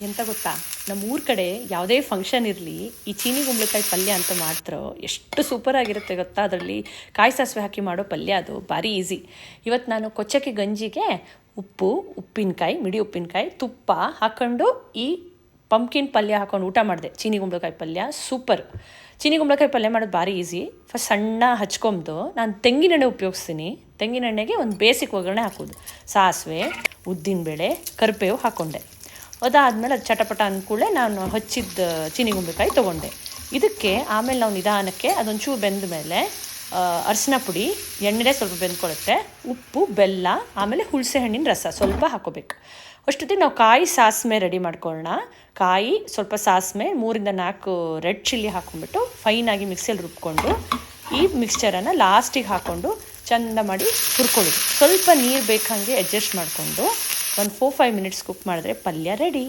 ಎಂತ ಗೊತ್ತಾ, ನಮ್ಮ ಊರ ಕಡೆ ಯಾವುದೇ ಫಂಕ್ಷನ್ ಇರಲಿ ಈ ಚೀನಿ ಕುಂಬಳಕಾಯಿ ಪಲ್ಯ ಅಂತ ಮಾಡ್ತಾರೋ ಎಷ್ಟು ಸೂಪರಾಗಿರುತ್ತೆ ಗೊತ್ತಾ. ಅದರಲ್ಲಿ ಕಾಯಿ ಸಾಸಿವೆ ಹಾಕಿ ಮಾಡೋ ಪಲ್ಯ ಅದು ಭಾರಿ ಈಸಿ. ಇವತ್ತು ನಾನು ಕೊಚ್ಚಕ್ಕಿ ಗಂಜಿಗೆ ಉಪ್ಪು, ಉಪ್ಪಿನಕಾಯಿ, ಮಿಡಿ ಉಪ್ಪಿನಕಾಯಿ, ತುಪ್ಪ ಹಾಕ್ಕೊಂಡು ಈ ಪಂಪ್ಕಿನ್ ಪಲ್ಯ ಹಾಕೊಂಡು ಊಟ ಮಾಡಿದೆ. ಚೀನಿ ಕುಂಬಳಕಾಯಿ ಪಲ್ಯ ಸೂಪರ್. ಚೀನಿ ಕುಂಬಳಕಾಯಿ ಪಲ್ಯ ಮಾಡೋದು ಭಾರಿ ಈಸಿ. ಫಸ್ಟ್ ಸಣ್ಣ ಹಚ್ಕೊಂಬುದು ನಾನು ತೆಂಗಿನೆಣ್ಣೆ ಉಪಯೋಗಿಸ್ತೀನಿ. ತೆಂಗಿನೆಣ್ಣೆಗೆ ಒಂದು ಬೇಸಿಕ್ ಒಗ್ಗರಣೆ ಹಾಕೋದು. ಸಾಸಿವೆ, ಉದ್ದಿನಬೇಳೆ, ಕರಿಬೇವು ಹಾಕ್ಕೊಂಡೆ. ಅದಾದಮೇಲೆ ಅದು ಚಟಪಟ ಅಂದ್ಕೂಡಲೇ ನಾನು ಹಚ್ಚಿದ್ದ ಚೀನಿ ಕುಂಬಳಕಾಯಿ ತೊಗೊಂಡೆ. ಇದಕ್ಕೆ ಆಮೇಲೆ ನಾವು ನಿಧಾನಕ್ಕೆ ಅದೊಂಚೂರು ಬೆಂದ ಮೇಲೆ ಅರಿಶಿನ ಪುಡಿ, ಎಣ್ಣೆ ಸ್ವಲ್ಪ ಬೆಂದ್ಕೊಳ್ಳುತ್ತೆ, ಉಪ್ಪು, ಬೆಲ್ಲ, ಆಮೇಲೆ ಹುಣಸೆ ಹಣ್ಣಿನ ರಸ ಸ್ವಲ್ಪ ಹಾಕೋಬೇಕು. ಅಷ್ಟೊತ್ತಿಗೆ ನಾವು ಕಾಯಿ ಸಾಸ್ಮೆ ರೆಡಿ ಮಾಡ್ಕೊಳ್ಳೋಣ. ಕಾಯಿ, ಸ್ವಲ್ಪ ಸಾಸ್ಮೆ, 3-4 ರೆಡ್ ಚಿಲ್ಲಿ ಹಾಕ್ಕೊಂಡ್ಬಿಟ್ಟು ಫೈನಾಗಿ ಮಿಕ್ಸಿಯಲ್ಲಿ ರುಬ್ಕೊಂಡು ಈ ಮಿಕ್ಸ್ಚರನ್ನು ಲಾಸ್ಟಿಗೆ ಹಾಕ್ಕೊಂಡು ಚೆಂದ ಮಾಡಿ ಹುರ್ಕೊಳ್ಳೋದು. ಸ್ವಲ್ಪ ನೀರು ಬೇಕಂಗೆ ಅಡ್ಜಸ್ಟ್ ಮಾಡಿಕೊಂಡು ಒಂದು 4-5 ಮಿನಿಟ್ಸ್ ಕುಕ್ ಮಾಡಿದ್ರೆ ಪಲ್ಯ ರೆಡಿ.